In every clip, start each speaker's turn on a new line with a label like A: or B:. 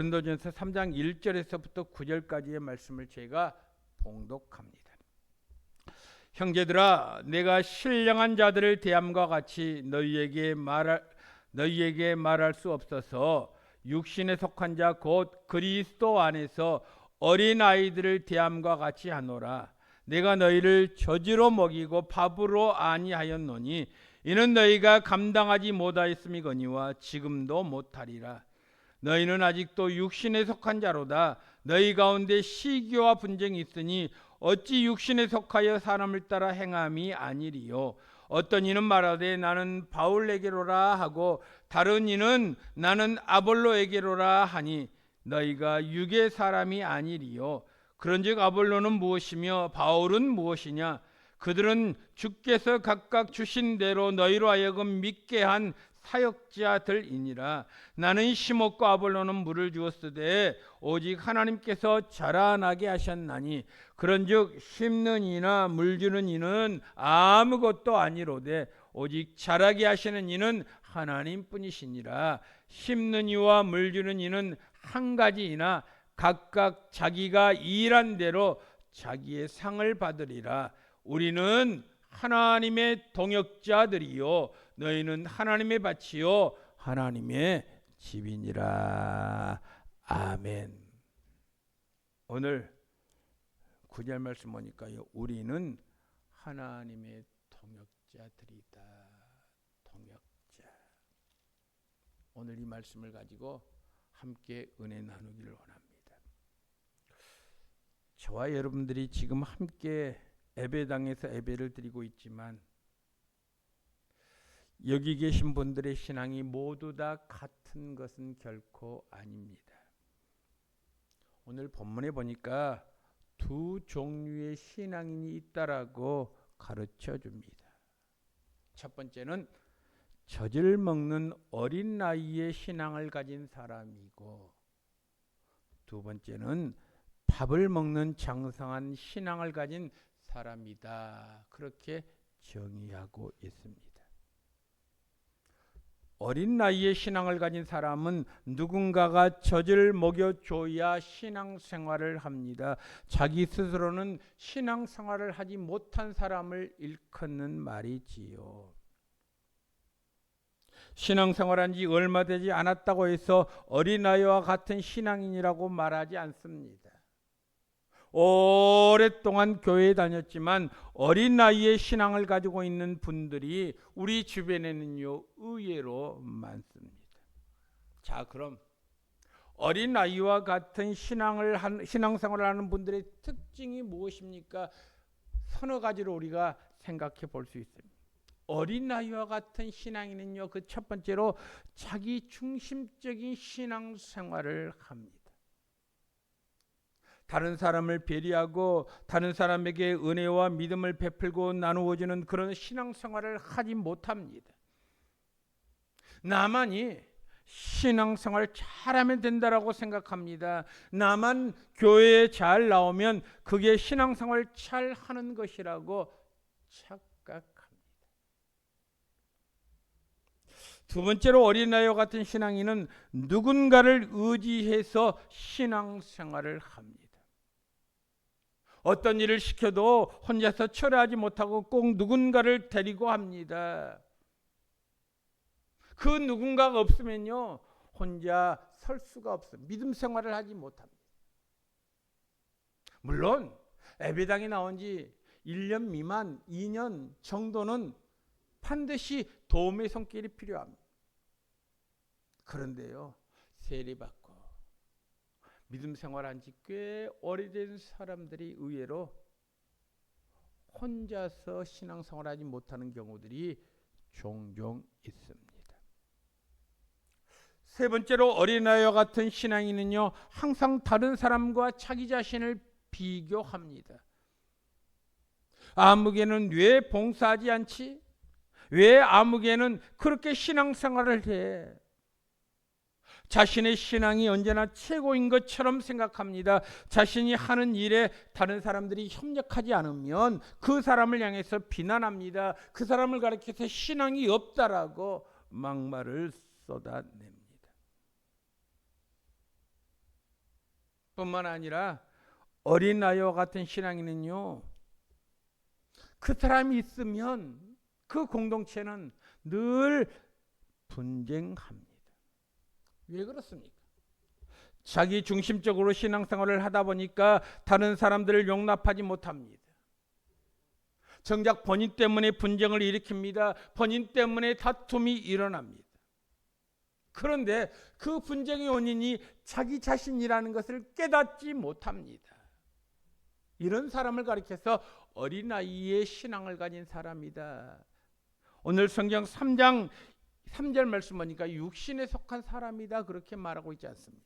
A: 고린도전서 3장 1절에서부터 9절까지의 말씀을 제가 봉독합니다. 형제들아, 내가 신령한 자들을 대함과 같이 너희에게 말할 수 없어서 육신에 속한 자 곧 그리스도 안에서 어린 아이들을 대함과 같이 하노라. 내가 너희를 젖으로 먹이고 밥으로 아니하였노니 이는 너희가 감당하지 못하였음이거니와 지금도 못하리라. 너희는 아직도 육신에 속한 자로다. 너희 가운데 시기와 분쟁이 있으니 어찌 육신에 속하여 사람을 따라 행함이 아니리요. 어떤 이는 말하되 나는 바울에게로라 하고 다른 이는 나는 아볼로에게로라 하니 너희가 육의 사람이 아니리요. 그런즉 아볼로는 무엇이며 바울은 무엇이냐? 그들은 주께서 각각 주신 대로 너희로 하여금 믿게 한 사역자들이니라. 나는 심었고 아볼로는 물을 주었으되 오직 하나님께서 자라나게 하셨나니 그런즉 심는 이나 물 주는 이는 아무것도 아니로되 오직 자라게 하시는 이는 하나님뿐이시니라. 심는 이와 물 주는 이는 한 가지이나 각각 자기가 일한 대로 자기의 상을 받으리라. 우리는 하나님의 동역자들이요 너희는 하나님의 밭이요 하나님의 집이니라. 아멘. 오늘 9절 말씀 보니까요, 우리는 하나님의 동역자들이다. 동역자. 오늘 이 말씀을 가지고 함께 은혜 나누기를 원합니다. 저와 여러분들이 지금 함께 예배당에서 예배를 드리고 있지만 여기 계신 분들의 신앙이 모두 다 같은 것은 결코 아닙니다. 오늘 본문에 보니까 두 종류의 신앙인이 있다라고 가르쳐 줍니다. 첫 번째는 젖을 먹는 어린 나이의 신앙을 가진 사람이고, 두 번째는 밥을 먹는 장성한 신앙을 가진 사람이다. 그렇게 정의하고 있습니다. 어린 나이에 신앙을 가진 사람은 누군가가 젖을 먹여줘야 신앙생활을 합니다. 자기 스스로는 신앙생활을 하지 못한 사람을 일컫는 말이지요. 신앙생활한 지 얼마 되지 않았다고 해서 어린아이와 같은 신앙인이라고 말하지 않습니다. 오랫동안 교회에 다녔지만 어린 나이에 신앙을 가지고 있는 분들이 우리 주변에는요 의외로 많습니다. 자, 그럼 어린 나이와 같은 신앙생활을 하는 분들의 특징이 무엇입니까? 서너 가지로 우리가 생각해 볼 수 있습니다. 어린 나이와 같은 신앙인은요, 그 첫 번째로 자기 중심적인 신앙생활을 합니다. 다른 사람을 배려하고 다른 사람에게 은혜와 믿음을 베풀고 나누어주는 그런 신앙생활을 하지 못합니다. 나만이 신앙생활 잘하면 된다라고 생각합니다. 나만 교회에 잘 나오면 그게 신앙생활 잘 하는 것이라고 착각합니다. 두 번째로 어린아이와 같은 신앙인은 누군가를 의지해서 신앙생활을 합니다. 어떤 일을 시켜도 혼자서 처리하지 못하고 꼭 누군가를 데리고 합니다. 그 누군가가 없으면요 혼자 설 수가 없어요. 믿음 생활을 하지 못합니다. 물론 예배당에 나온 지 1년 미만 2년 정도는 반드시 도움의 손길이 필요합니다. 그런데요 세례받고 믿음 생활한 지 꽤 오래된 사람들이 의외로 혼자서 신앙생활하지 못하는 경우들이 종종 있습니다. 세 번째로 어린아이와 같은 신앙인은요 항상 다른 사람과 자기 자신을 비교합니다. 아무개는 왜 봉사하지 않지? 왜 아무개는 그렇게 신앙생활을 해? 자신의 신앙이 언제나 최고인 것처럼 생각합니다. 자신이 하는 일에 다른 사람들이 협력하지 않으면 그 사람을 향해서 비난합니다. 그 사람을 가리켜서 신앙이 없다라고 막말을 쏟아냅니다. 뿐만 아니라 어린아이와 같은 신앙인은요, 그 사람이 있으면 그 공동체는 늘 분쟁합니다. 왜 그렇습니까? 자기 중심적으로 신앙생활을 하다 보니까 다른 사람들을 용납하지 못합니다. 정작 본인 때문에 분쟁을 일으킵니다. 본인 때문에 다툼이 일어납니다. 그런데 그 분쟁의 원인이 자기 자신이라는 것을 깨닫지 못합니다. 이런 사람을 가리켜서 어린아이의 신앙을 가진 사람이다. 오늘 성경 3장 3절 말씀 보니까 육신에 속한 사람이다 그렇게 말하고 있지 않습니까?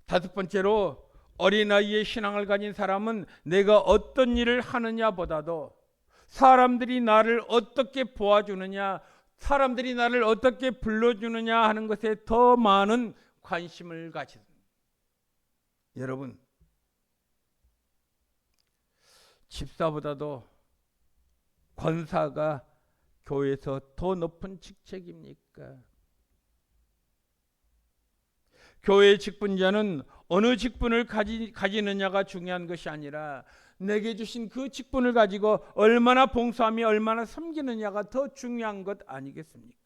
A: 다섯 번째로 어린아이의 신앙을 가진 사람은 내가 어떤 일을 하느냐 보다도 사람들이 나를 어떻게 보아주느냐, 사람들이 나를 어떻게 불러주느냐 하는 것에 더 많은 관심을 가집니다. 여러분, 집사보다도 권사가 교회에서 더 높은 직책입니까? 교회의 직분자는 어느 직분을 가지느냐가 중요한 것이 아니라 내게 주신 그 직분을 가지고 얼마나 봉사하며 얼마나 섬기느냐가 더 중요한 것 아니겠습니까?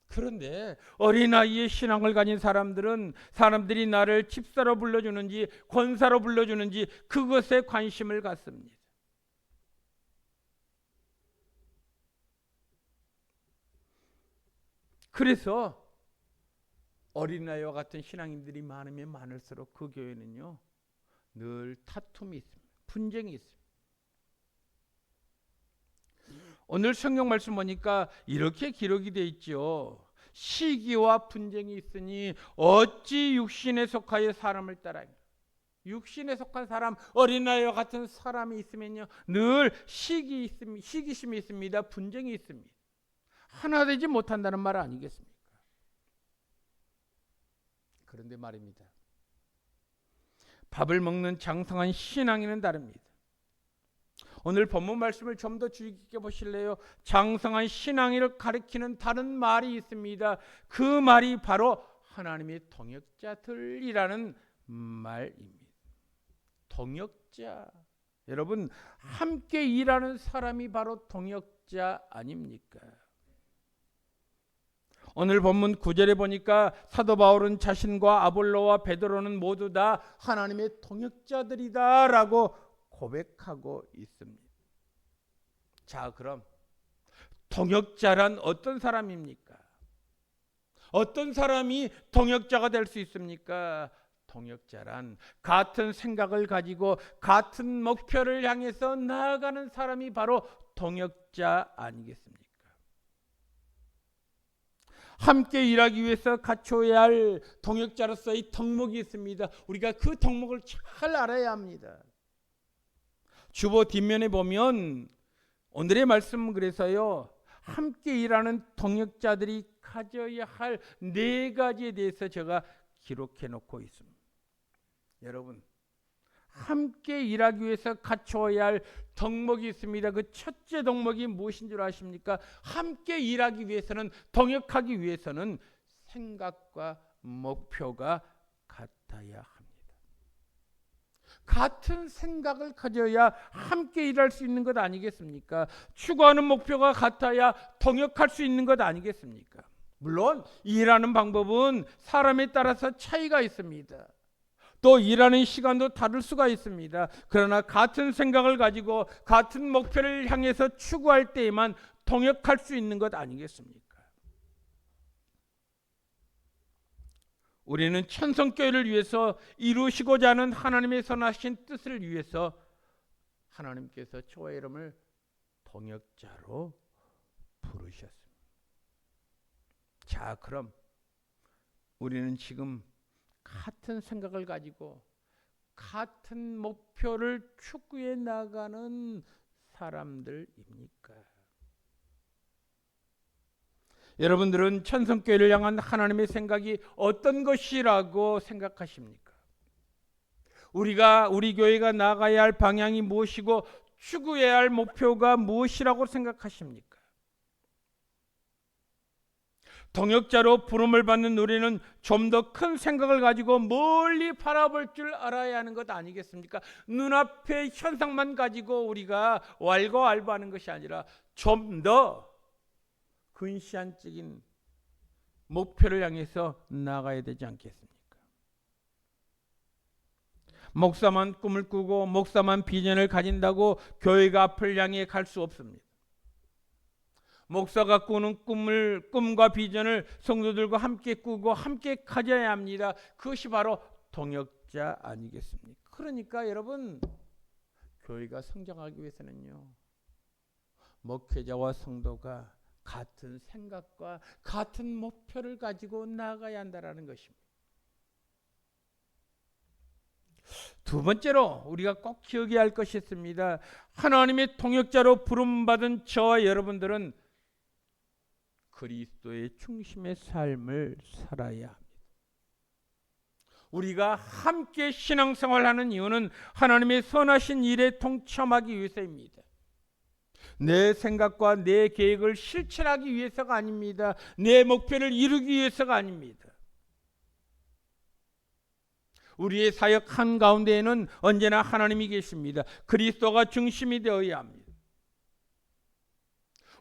A: 그런데 어린아이의 신앙을 가진 사람들은 사람들이 나를 집사로 불러주는지 권사로 불러주는지 그것에 관심을 갖습니다. 그래서 어린아이와 같은 신앙인들이 많으면 많을수록 그 교회는요 늘 다툼이 있습니다. 분쟁이 있습니다. 오늘 성경 말씀 보니까 이렇게 기록이 되어 있죠. 시기와 분쟁이 있으니 어찌 육신에 속하여 사람을 따라. 육신에 속한 사람, 어린아이와 같은 사람이 있으면요 늘 시기심이 있습니다. 분쟁이 있습니다. 하나 되지 못한다는 말 아니겠습니까? 그런데 말입니다. 밥을 먹는 장성한 신앙인은 다릅니다. 오늘 본문 말씀을 좀 더 주의 깊게 보실래요? 장성한 신앙인을 가리키는 다른 말이 있습니다. 그 말이 바로 하나님의 동역자들이라는 말입니다. 동역자. 여러분, 함께 일하는 사람이 바로 동역자 아닙니까? 오늘 본문 9절에 보니까 사도 바울은 자신과 아볼로와 베드로는 모두 다 하나님의 동역자들이다라고 고백하고 있습니다. 자, 그럼 동역자란 어떤 사람입니까? 어떤 사람이 동역자가 될 수 있습니까? 동역자란 같은 생각을 가지고 같은 목표를 향해서 나아가는 사람이 바로 동역자 아니겠습니까? 함께 일하기 위해서 갖춰야 할 동역자로서의 덕목이 있습니다. 우리가 그 덕목을 잘 알아야 합니다. 주보 뒷면에 보면 오늘의 말씀은 그래서요 함께 일하는 동역자들이 가져야 할 네 가지에 대해서 제가 기록해 놓고 있습니다. 여러분, 함께 일하기 위해서 갖춰야 할 덕목이 있습니다. 그 첫째 덕목이 무엇인 줄 아십니까? 함께 일하기 위해서는, 동역하기 위해서는 생각과 목표가 같아야 합니다. 같은 생각을 가져야 함께 일할 수 있는 것 아니겠습니까? 추구하는 목표가 같아야 동역할 수 있는 것 아니겠습니까? 물론 일하는 방법은 사람에 따라서 차이가 있습니다. 또 일하는 시간도 다를 수가 있습니다. 그러나 같은 생각을 가지고 같은 목표를 향해서 추구할 때에만 동역할 수 있는 것 아니겠습니까? 우리는 천성교회를 위해서 이루시고자 하는 하나님의 선하신 뜻을 위해서 하나님께서 저와 여러분을 동역자로 부르셨습니다. 자, 그럼 우리는 지금 같은 생각을 가지고 같은 목표를 추구해 나가는 사람들입니까? 여러분들은 천성교회를 향한 하나님의 생각이 어떤 것이라고 생각하십니까? 우리 교회가 나가야 할 방향이 무엇이고 추구해야 할 목표가 무엇이라고 생각하십니까? 동역자로 부름을 받는 우리는 좀 더 큰 생각을 가지고 멀리 바라볼 줄 알아야 하는 것 아니겠습니까? 눈앞의 현상만 가지고 우리가 왈가왈부하는 것이 아니라 좀 더 근시안적인 목표를 향해서 나가야 되지 않겠습니까? 목사만 꿈을 꾸고 목사만 비전을 가진다고 교회가 앞을 향해 갈 수 없습니다. 목사가 꾸는 꿈과 비전을 성도들과 함께 꾸고 함께 가져야 합니다. 그것이 바로 동역자 아니겠습니까? 그러니까 여러분, 교회가 성장하기 위해서는요, 목회자와 성도가 같은 생각과 같은 목표를 가지고 나아가야 한다는 것입니다. 두 번째로 우리가 꼭 기억해야 할 것이 있습니다. 하나님의 동역자로 부름받은 저와 여러분들은 그리스도의 중심의 삶을 살아야 합니다. 우리가 함께 신앙생활하는 이유는 하나님의 선하신 일에 동참하기 위해서입니다. 내 생각과 내 계획을 실천하기 위해서가 아닙니다. 내 목표를 이루기 위해서가 아닙니다. 우리의 사역 한가운데에는 언제나 하나님이 계십니다. 그리스도가 중심이 되어야 합니다.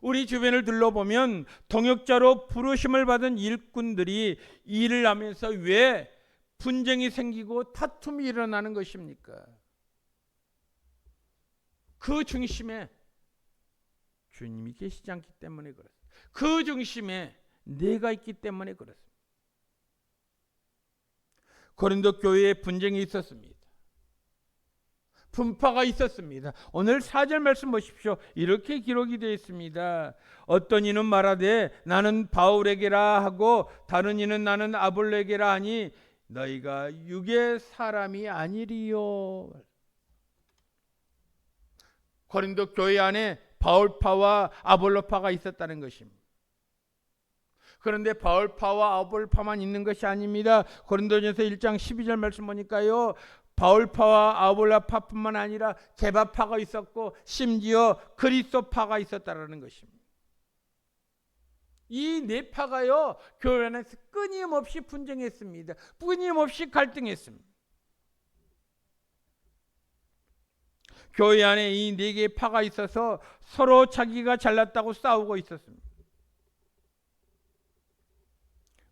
A: 우리 주변을 둘러보면 동역자로 부르심을 받은 일꾼들이 일을 하면서 왜 분쟁이 생기고 다툼이 일어나는 것입니까? 그 중심에 주님이 계시지 않기 때문에 그렇습니다. 그 중심에 내가 있기 때문에 그렇습니다. 고린도 교회에 분쟁이 있었습니다. 분파가 있었습니다. 오늘 4절 말씀 보십시오. 이렇게 기록이 되어 있습니다. 어떤 이는 말하되 나는 바울에게라 하고 다른 이는 나는 아볼로에게라 하니 너희가 육의 사람이 아니리요. 고린도 교회 안에 바울파와 아볼로파가 있었다는 것입니다. 그런데 바울파와 아볼파만 있는 것이 아닙니다. 고린도전서 1장 12절 말씀 보니까요, 바울파와 아볼로파뿐만 아니라 게바파가 있었고 심지어 그리스도파가 있었다는 것입니다. 이 네 파가요, 교회 안에서 끊임없이 분쟁했습니다. 끊임없이 갈등했습니다. 교회 안에 이 네 개의 파가 있어서 서로 자기가 잘났다고 싸우고 있었습니다.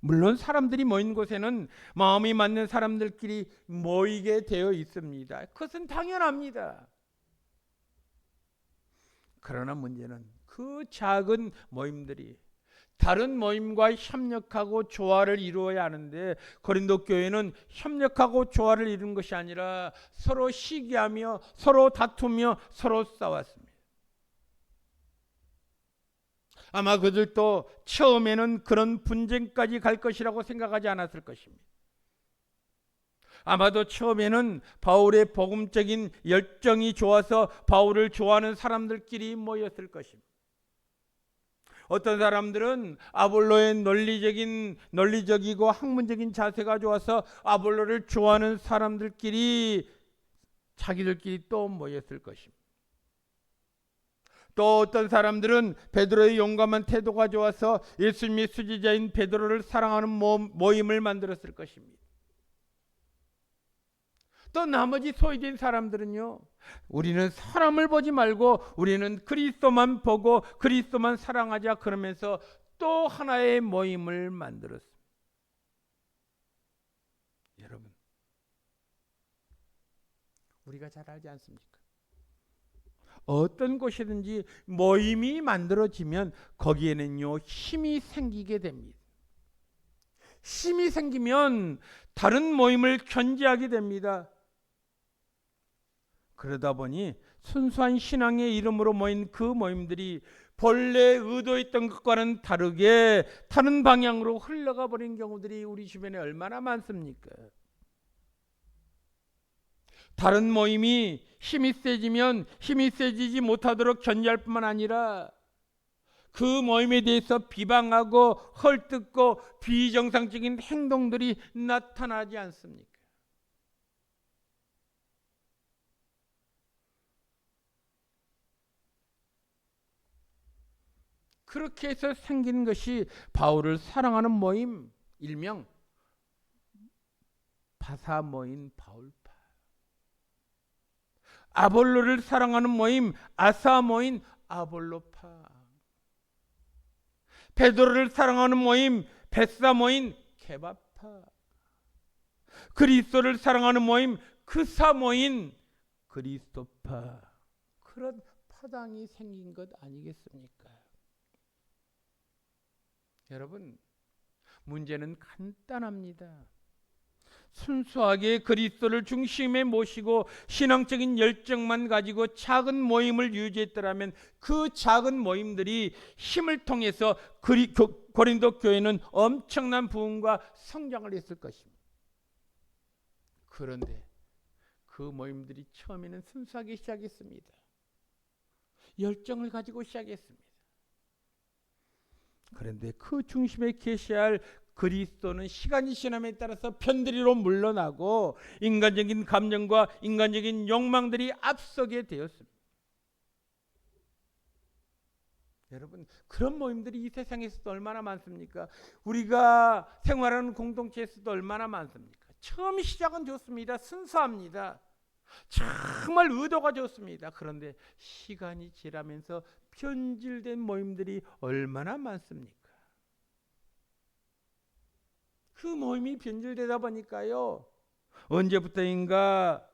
A: 물론 사람들이 모인 곳에는 마음이 맞는 사람들끼리 모이게 되어 있습니다. 그것은 당연합니다. 그러나 문제는 그 작은 모임들이 다른 모임과 협력하고 조화를 이루어야 하는데, 고린도 교회는 협력하고 조화를 이룬 것이 아니라 서로 시기하며 서로 다투며 서로 싸웠습니다. 아마 그들도 처음에는 그런 분쟁까지 갈 것이라고 생각하지 않았을 것입니다. 아마도 처음에는 바울의 복음적인 열정이 좋아서 바울을 좋아하는 사람들끼리 모였을 것입니다. 어떤 사람들은 아볼로의 논리적이고 학문적인 자세가 좋아서 아볼로를 좋아하는 사람들끼리 자기들끼리 또 모였을 것입니다. 또 어떤 사람들은 베드로의 용감한 태도가 좋아서 예수님의 수지자인 베드로를 사랑하는 모임을 만들었을 것입니다. 또 나머지 소외된 사람들은요, 우리는 사람을 보지 말고 우리는 그리스도만 보고 그리스도만 사랑하자 그러면서 또 하나의 모임을 만들었습니다. 여러분, 우리가 잘 알지 않습니까? 어떤 곳이든지 모임이 만들어지면 거기에는요, 힘이 생기게 됩니다. 힘이 생기면 다른 모임을 견제하게 됩니다. 그러다 보니 순수한 신앙의 이름으로 모인 그 모임들이 본래 의도했던 것과는 다르게 다른 방향으로 흘러가 버린 경우들이 우리 주변에 얼마나 많습니까? 다른 모임이 힘이 세지면 힘이 세지지 못하도록 견제할 뿐만 아니라 그 모임에 대해서 비방하고 헐뜯고 비정상적인 행동들이 나타나지 않습니까? 그렇게 해서 생긴 것이 바울을 사랑하는 모임, 일명 바사 모임 바울파. 아볼로를 사랑하는 모임, 아사 모임 아볼로파. 베드로를 사랑하는 모임, 베사 모임 케바파. 그리스도를 사랑하는 모임, 그사 모임 그리스도파. 그런 파당이 생긴 것 아니겠습니까? 여러분, 문제는 간단합니다. 순수하게 그리스도를 중심에 모시고 신앙적인 열정만 가지고 작은 모임을 유지했더라면 그 작은 모임들이 힘을 통해서 고린도 교회는 엄청난 부흥과 성장을 했을 것입니다. 그런데 그 모임들이 처음에는 순수하게 시작했습니다. 열정을 가지고 시작했습니다. 그런데 그 중심에 계셔야 할 그리스도는 시간이 지남에 따라서 편들이로 물러나고 인간적인 감정과 인간적인 욕망들이 앞서게 되었습니다. 여러분, 그런 모임들이 이 세상에서도 얼마나 많습니까? 우리가 생활하는 공동체에서도 얼마나 많습니까? 처음 시작은 좋습니다. 순수합니다. 정말 의도가 좋습니다. 그런데 시간이 지나면서 변질된 모임들이 얼마나 많습니까? 그 모임이 변질되다 보니까요, 언제부터인가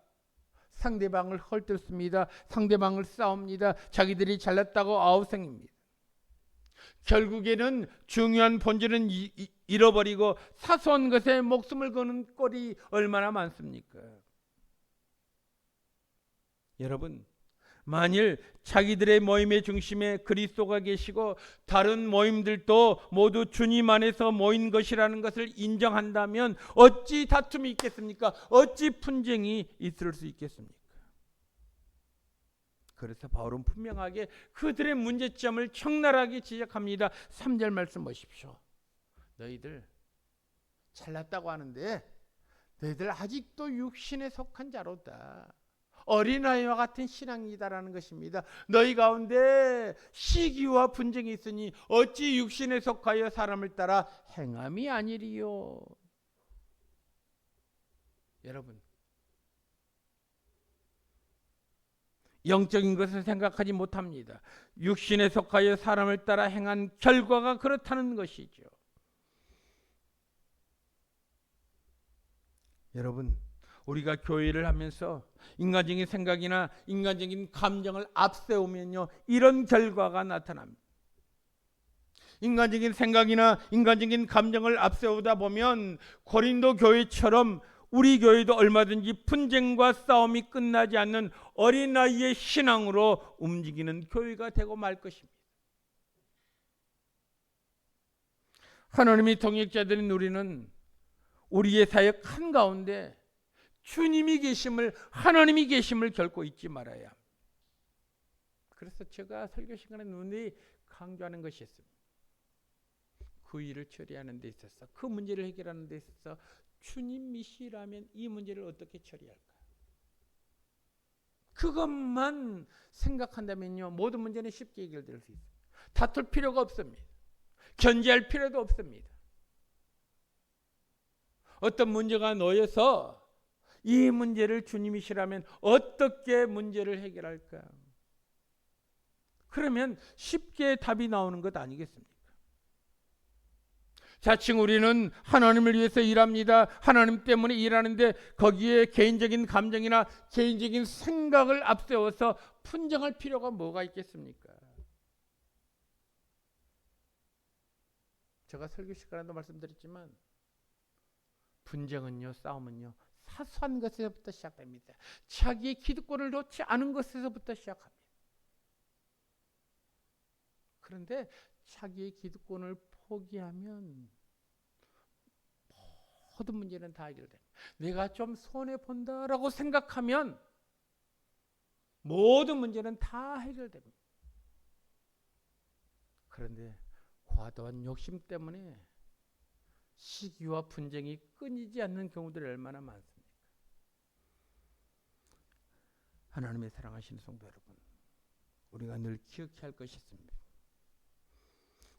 A: 상대방을 헐뜯습니다. 상대방을 싸웁니다. 자기들이 잘났다고 아우성입니다. 결국에는 중요한 본질은 잃어버리고 사소한 것에 목숨을 거는 꼴이 얼마나 많습니까? 여러분, 만일 자기들의 모임의 중심에 그리스도가 계시고 다른 모임들도 모두 주님 안에서 모인 것이라는 것을 인정한다면 어찌 다툼이 있겠습니까? 어찌 분쟁이 있을 수 있겠습니까? 그래서 바울은 분명하게 그들의 문제점을 적나라하게 지적합니다. 3절 말씀 보십시오. 너희들 잘났다고 하는데 너희들 아직도 육신에 속한 자로다. 어린아이와 같은 신앙이다라는 것입니다. 너희 가운데 시기와 분쟁이 있으니 어찌 육신에 속하여 사람을 따라 행함이 아니리요. 여러분, 영적인 것을 생각하지 못합니다. 육신에 속하여 사람을 따라 행한 결과가 그렇다는 것이죠. 여러분, 우리가 교회를 하면서 인간적인 생각이나 인간적인 감정을 앞세우면요, 이런 결과가 나타납니다. 인간적인 생각이나 인간적인 감정을 앞세우다 보면 고린도 교회처럼 우리 교회도 얼마든지 분쟁과 싸움이 끝나지 않는 어린아이의 신앙으로 움직이는 교회가 되고 말 것입니다. 하나님의 동역자들인 우리는 우리의 사역 한가운데 주님이 계심을, 하나님이 계심을 결코 잊지 말아야 합니다. 그래서 제가 설교 시간에 눈이 강조하는 것이 있습니다. 그 일을 처리하는 데 있어서, 그 문제를 해결하는 데 있어서 주님이시라면 이 문제를 어떻게 처리할까? 그것만 생각한다면요, 모든 문제는 쉽게 해결될 수 있습니다. 다툴 필요가 없습니다. 견제할 필요도 없습니다. 어떤 문제가 놓여서 이 문제를 주님이시라면 어떻게 문제를 해결할까? 그러면 쉽게 답이 나오는 것 아니겠습니까? 자칭 우리는 하나님을 위해서 일합니다. 하나님 때문에 일하는데 거기에 개인적인 감정이나 개인적인 생각을 앞세워서 분쟁할 필요가 뭐가 있겠습니까? 제가 설교 시간에도 말씀드렸지만 분쟁은요, 싸움은요, 사소한 것에서부터 시작됩니다. 자기의 기득권을 놓지 않은 것에서부터 시작합니다. 그런데 자기의 기득권을 포기하면 모든 문제는 다 해결됩니다. 내가 좀 손해본다라고 생각하면 모든 문제는 다 해결됩니다. 그런데 과도한 욕심 때문에 시기와 분쟁이 끊이지 않는 경우들이 얼마나 많습니까? 하나님의 사랑하시는 성도 여러분, 우리가 늘 기억해야 할 것이 있습니다.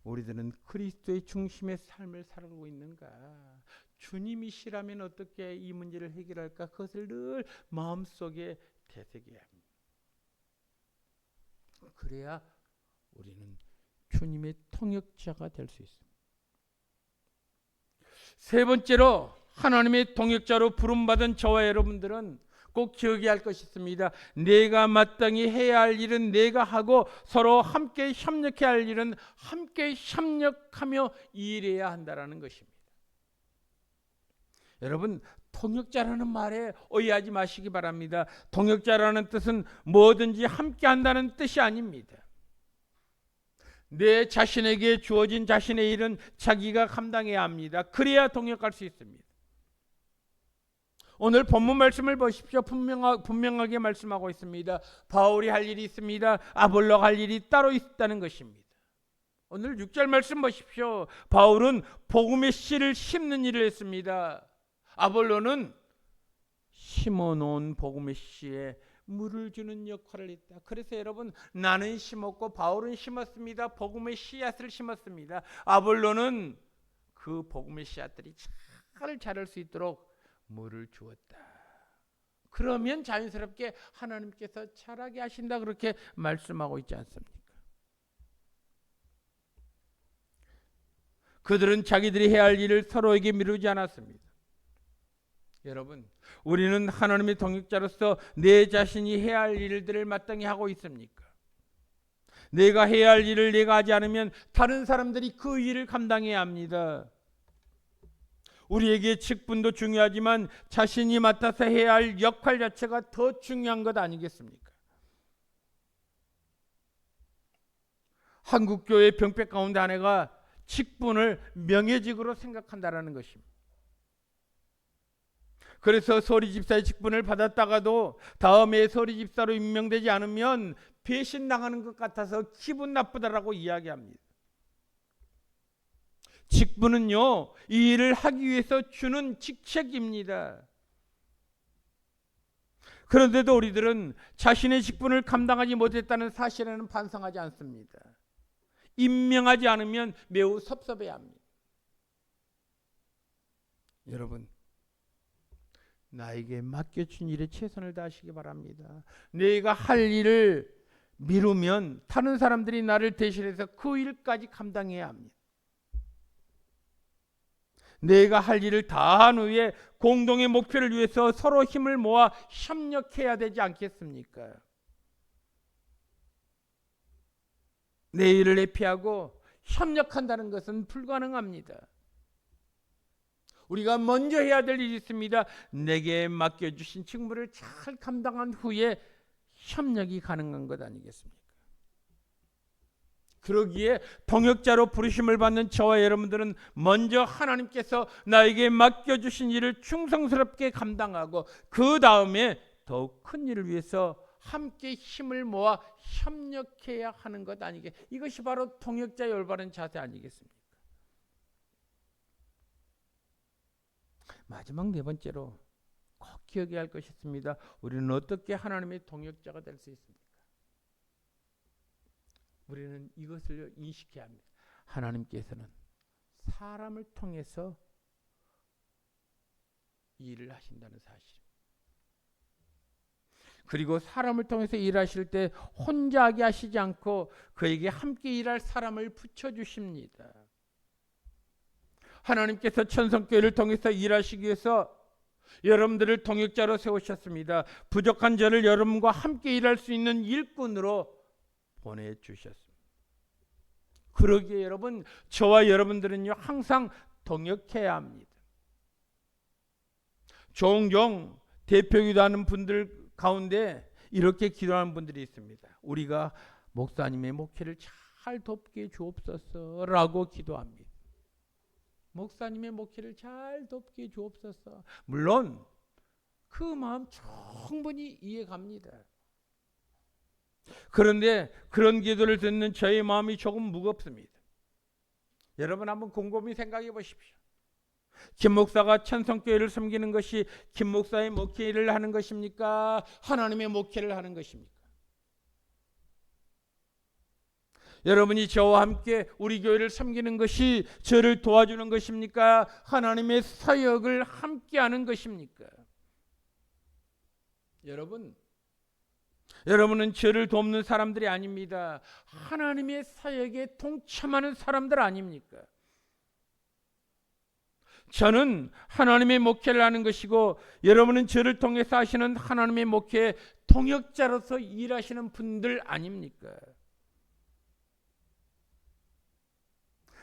A: 우리들은 그리스도의 중심의 삶을 살고 있는가? 주님이시라면 어떻게 이 문제를 해결할까? 그것을 늘 마음속에 되새겨야 합니다. 그래야 우리는 주님의 통역자가 될 수 있습니다. 세 번째로 하나님의 통역자로 부름받은 저와 여러분들은 꼭 기억해야 할 것이 있습니다. 내가 마땅히 해야 할 일은 내가 하고 서로 함께 협력해야 할 일은 함께 협력하며 일해야 한다는 것입니다. 여러분, 통역자라는 말에 오해하지 마시기 바랍니다. 통역자라는 뜻은 뭐든지 함께 한다는 뜻이 아닙니다. 내 자신에게 주어진 자신의 일은 자기가 감당해야 합니다. 그래야 통역할 수 있습니다. 오늘 본문 말씀을 보십시오. 분명하게 말씀하고 있습니다. 바울이 할 일이 있습니다. 아볼로가 할 일이 따로 있다는 것입니다. 오늘 6절 말씀 보십시오. 바울은 복음의 씨를 심는 일을 했습니다. 아볼로는 심어놓은 복음의 씨에 물을 주는 역할을 했다. 그래서 여러분, 나는 심었고 바울은 심었습니다. 복음의 씨앗을 심었습니다. 아볼로는 그 복음의 씨앗들이 잘 자랄 수 있도록 물을 주었다. 그러면 자연스럽게 하나님께서 자라게 하신다, 그렇게 말씀하고 있지 않습니까? 그들은 자기들이 해야 할 일을 서로에게 미루지 않았습니다. 여러분, 우리는 하나님의 통역자로서 내 자신이 해야 할 일들을 마땅히 하고 있습니까? 내가 해야 할 일을 내가 하지 않으면 다른 사람들이 그 일을 감당해야 합니다. 우리에게 직분도 중요하지만 자신이 맡아서 해야 할 역할 자체가 더 중요한 것 아니겠습니까? 한국교회 병폐 가운데 하나가 직분을 명예직으로 생각한다는 것입니다. 그래서 소리집사의 직분을 받았다가도 다음에 소리집사로 임명되지 않으면 배신당하는 것 같아서 기분 나쁘다라고 이야기합니다. 직분은요, 이 일을 하기 위해서 주는 직책입니다. 그런데도 우리들은 자신의 직분을 감당하지 못했다는 사실에는 반성하지 않습니다. 임명하지 않으면 매우 섭섭해합니다. 여러분, 나에게 맡겨준 일에 최선을 다하시기 바랍니다. 내가 할 일을 미루면 다른 사람들이 나를 대신해서 그 일까지 감당해야 합니다. 내가 할 일을 다 한 후에 공동의 목표를 위해서 서로 힘을 모아 협력해야 되지 않겠습니까? 내 일을 회피하고 협력한다는 것은 불가능합니다. 우리가 먼저 해야 될 일이 있습니다. 내게 맡겨주신 직무를 잘 감당한 후에 협력이 가능한 것 아니겠습니까? 그러기에 통역자로 부르심을 받는 저와 여러분들은 먼저 하나님께서 나에게 맡겨주신 일을 충성스럽게 감당하고 그 다음에 더욱 큰 일을 위해서 함께 힘을 모아 협력해야 하는 것 아니겠습니까? 이것이 바로 통역자의 올바른 자세 아니겠습니까? 마지막 네 번째로 꼭 기억해야 할 것이 있습니다. 우리는 어떻게 하나님의 통역자가 될 수 있습니까? 우리는 이것을 인식해야 합니다. 하나님께서는 사람을 통해서 일을 하신다는 사실. 그리고 사람을 통해서 일하실 때 혼자 하게 하시지 않고 그에게 함께 일할 사람을 붙여주십니다. 하나님께서 천성교회를 통해서 일하시기 위해서 여러분들을 통역자로 세우셨습니다. 부족한 저를 여러분과 함께 일할 수 있는 일꾼으로 보내주셨습니다. 그러기에 여러분, 저와 여러분들은요 항상 통역해야 합니다. 종종 대표기도 하는 분들 가운데 이렇게 기도하는 분들이 있습니다. 우리가 목사님의 목회를 잘 돕게 주옵소서 라고 기도합니다. 목사님의 목회를 잘 돕게 주옵소서. 물론 그 마음 충분히 이해갑니다. 그런데 그런 기도를 듣는 저의 마음이 조금 무겁습니다. 여러분 한번 곰곰이 생각해 보십시오. 김 목사가 천성교회를 섬기는 것이 김 목사의 목회를 하는 것입니까? 하나님의 목회를 하는 것입니까? 여러분이 저와 함께 우리 교회를 섬기는 것이 저를 도와주는 것입니까? 하나님의 사역을 함께하는 것입니까? 여러분은 저를 돕는 사람들이 아닙니다. 하나님의 사역에 동참하는 사람들 아닙니까? 저는 하나님의 목회를 하는 것이고 여러분은 저를 통해서 하시는 하나님의 목회의 통역자로서 일하시는 분들 아닙니까?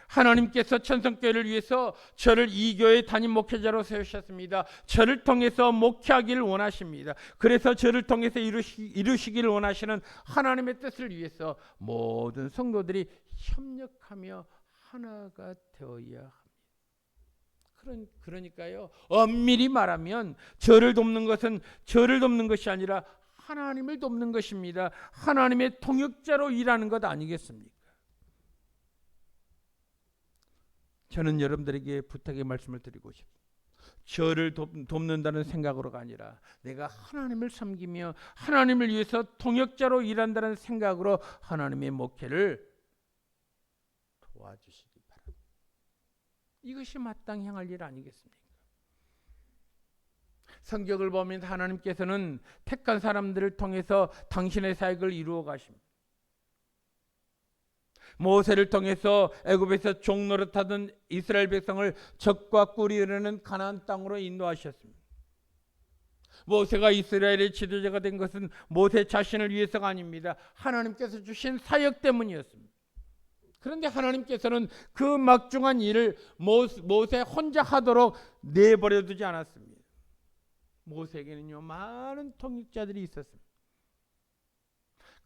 A: 하나님께서 천성교회를 위해서 저를 이 교회 담임 목회자로 세우셨습니다. 저를 통해서 목회하기를 원하십니다. 그래서 저를 통해서 이루시기를 원하시는 하나님의 뜻을 위해서 모든 성도들이 협력하며 하나가 되어야 합니다. 그러니까요, 엄밀히 말하면 저를 돕는 것은 저를 돕는 것이 아니라 하나님을 돕는 것입니다. 하나님의 통역자로 일하는 것 아니겠습니까? 저는 여러분들에게 부탁의 말씀을 드리고 싶습니다. 저를 돕는다는 생각으로가 아니라 내가 하나님을 섬기며 하나님을 위해서 통역자로 일한다는 생각으로 하나님의 목회를 도와주시기 바랍니다. 이것이 마땅히 행할 일 아니겠습니까? 성경을 보면 하나님께서는 택한 사람들을 통해서 당신의 사역을 이루어 가십니다. 모세를 통해서 애굽에서 종노릇하던 이스라엘 백성을 적과 꿀이 흐르는 가나안 땅으로 인도하셨습니다. 모세가 이스라엘의 지도자가 된 것은 모세 자신을 위해서가 아닙니다. 하나님께서 주신 사역 때문이었습니다. 그런데 하나님께서는 그 막중한 일을 모세 혼자 하도록 내버려 두지 않았습니다. 모세에게는요, 많은 통역자들이 있었습니다.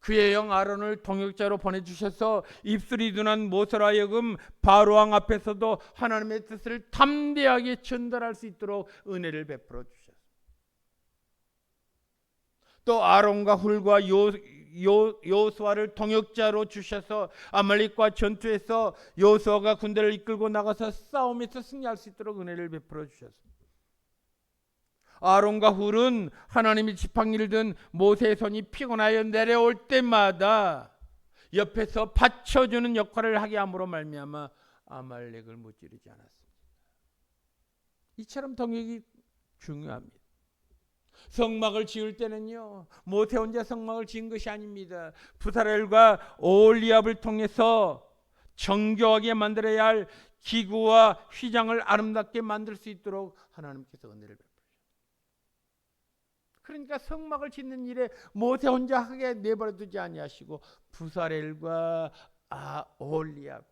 A: 그의 영 아론을 통역자로 보내주셔서 입술이 둔한 모세로 하여금 바로왕 앞에서도 하나님의 뜻을 담대하게 전달할 수 있도록 은혜를 베풀어 주셨습니다. 또 아론과 훌과 여호수아를 통역자로 주셔서 아말렉과 전투에서 여호수아가 군대를 이끌고 나가서 싸움에서 승리할 수 있도록 은혜를 베풀어 주셨습니다. 아론과 훌은 하나님이 지팡이를 든 모세의 손이 피곤하여 내려올 때마다 옆에서 받쳐주는 역할을 하게 함으로 말미암아 아말렉을 무찌르지 않았습니다. 이처럼 통역이 중요합니다. 성막을 지을 때는요, 모세 혼자 성막을 지은 것이 아닙니다. 부사렐과 오홀리압을 통해서 정교하게 만들어야 할 기구와 휘장을 아름답게 만들 수 있도록 하나님께서 은혜를 베푸셨습니다. 그러니까 성막을 짓는 일에 모세 혼자 하게 내버려 두지 아니하시고 부사렐과 오홀리압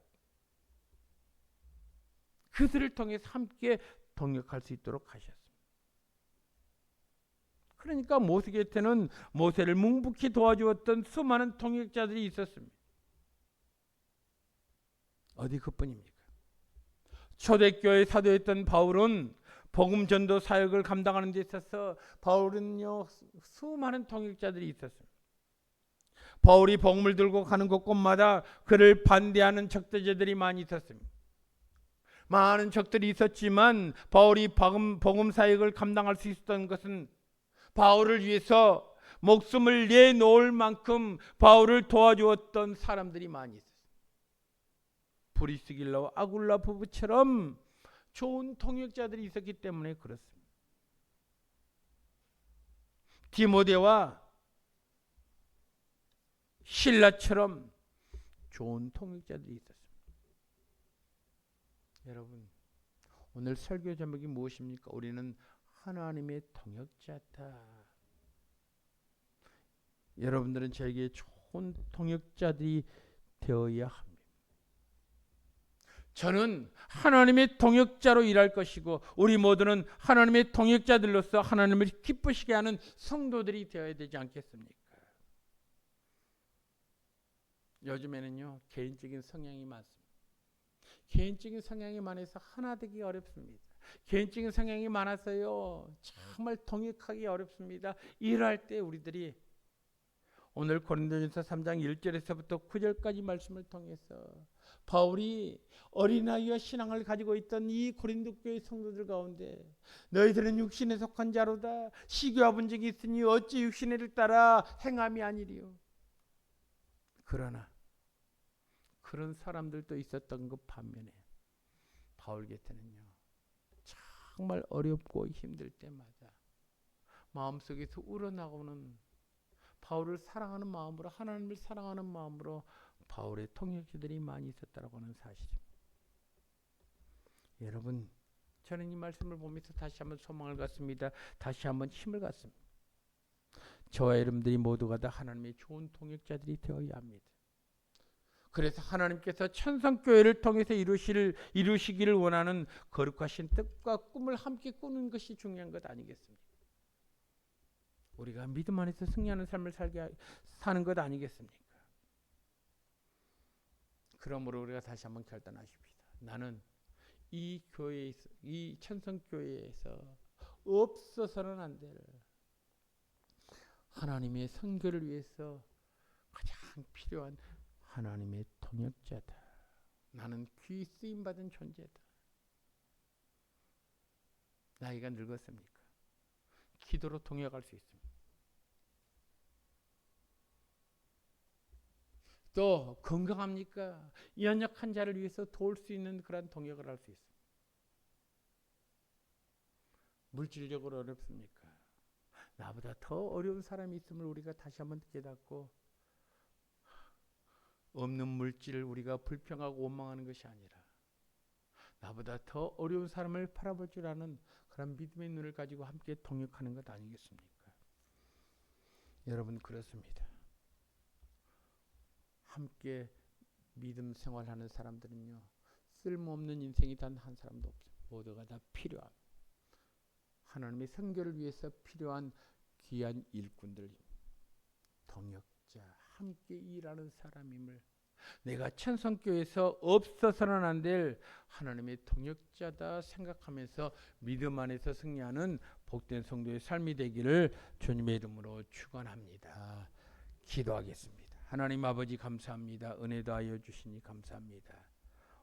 A: 그들을 통해서 함께 동역할 수 있도록 하셨습니다. 그러니까 모세 곁에는 모세를 묵묵히 도와주었던 수많은 통역자들이 있었습니다. 어디 그뿐입니까? 초대교회 사도였던 바울은 복음 전도 사역을 감당하는 데 있어서 바울은요, 수많은 통역자들이 있었습니다. 바울이 복음을 들고 가는 곳곳마다 그를 반대하는 적대자들이 많이 있었습니다. 많은 적들이 있었지만 바울이 복음 사역을 감당할 수 있었던 것은 바울을 위해서 목숨을 내놓을 만큼 바울을 도와주었던 사람들이 많이 있었습니다. 브리스길라와 아굴라 부부처럼 좋은 통역자들이 있었기 때문에 그렇습니다. 디모데와 실라처럼 좋은 통역자들이 있었습니다. 여러분, 오늘 설교 제목이 무엇입니까? 우리는 하나님의 통역자다. 여러분들은 저에게 좋은 통역자들이 되어야 합니다. 저는 하나님의 통역자로 일할 것이고 우리 모두는 하나님의 통역자들로서 하나님을 기쁘시게 하는 성도들이 되어야 되지 않겠습니까? 요즘에는요, 개인적인 성향이 많습니다. 개인적인 성향이 많아서 하나 되기 어렵습니다. 개인적인 성향이 많아서요, 정말 통역하기 어렵습니다. 일할 때 우리들이 오늘 고린도전서 3장 1절에서부터 9절까지 말씀을 통해서 바울이 어린아이와 신앙을 가지고 있던 이 고린도 교회 성도들 가운데 너희들은 육신에 속한 자로다. 시기와 분쟁이 있으니 어찌 육신을 따라 행함이 아니리요. 그러나 그런 사람들도 있었던 그 반면에 바울 곁에는요, 정말 어렵고 힘들 때마다 마음속에서 우러나오는 바울을 사랑하는 마음으로, 하나님을 사랑하는 마음으로 바울의 통역자들이 많이 있었다고 하는 사실입니다. 여러분, 저는 이 말씀을 보면서 다시 한번 소망을 갖습니다. 다시 한번 힘을 갖습니다. 저와 여러분들이 모두가 다 하나님의 좋은 통역자들이 되어야 합니다. 그래서 하나님께서 천성교회를 통해서 이루시기를 원하는 거룩하신 뜻과 꿈을 함께 꾸는 것이 중요한 것 아니겠습니까? 우리가 믿음 안에서 승리하는 삶을 사는 것 아니겠습니까? 그러므로 우리가 다시 한번 결단하십시다. 나는 이 교회에서, 이 천성교회에서 없어서는 안 될 하나님의 선교를 위해서 가장 필요한 하나님의 통역자다. 나는 귀 쓰임 받은 존재다. 나이가 늙었습니까? 기도로 통역할 수 있습니다. 또 건강합니까? 연약한 자를 위해서 도울 수 있는 그런 통역을 할 수 있습니다. 물질적으로 어렵습니까? 나보다 더 어려운 사람이 있음을 우리가 다시 한번 깨닫고, 없는 물질을 우리가 불평하고 원망하는 것이 아니라 나보다 더 어려운 사람을 바라볼 줄 아는 그런 믿음의 눈을 가지고 함께 통역하는 것 아니겠습니까? 여러분, 그렇습니다. 함께 믿음 생활하는 사람들은요, 쓸모없는 인생이 단 한 사람도 없습니다. 모두가 다 필요한, 하나님의 선교를 위해서 필요한 귀한 일꾼들, 통역자, 함께 일하는 사람임을, 내가 천성교회에서 없어서는 안 될 하나님의 통역자다 생각하면서 믿음 안에서 승리하는 복된 성도의 삶이 되기를 주님의 이름으로 축원합니다. 기도하겠습니다. 하나님 아버지, 감사합니다. 은혜 더하여 주시니 감사합니다.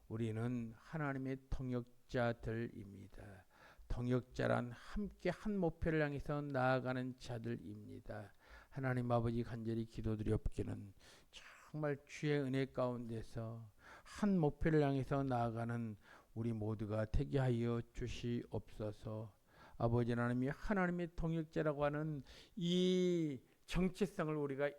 A: 우리는 하나님의 통역자들입니다. 통역자란 함께 한 목표를 향해서 나아가는 자들입니다. 하나님 아버지, 간절히 기도드리옵기는 정말 주의 은혜 가운데서 한 목표를 향해서 나아가는 우리 모두가 되게 하여 주시옵소서. 아버지 하나님이 하나님의 통역자라고 하는 이 정체성을 우리가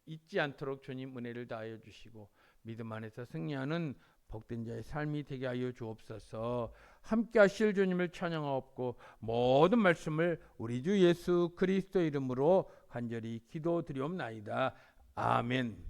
A: 잊지 않도록 주님 은혜를 다하여 주시고, 믿음 안에서 승리하는 복된 자의 삶이 되게 하여 주옵소서. 함께 하실 주님을 찬양하옵고, 모든 말씀을 우리 주 예수 그리스도 이름으로 간절히 기도드리옵나이다. 아멘.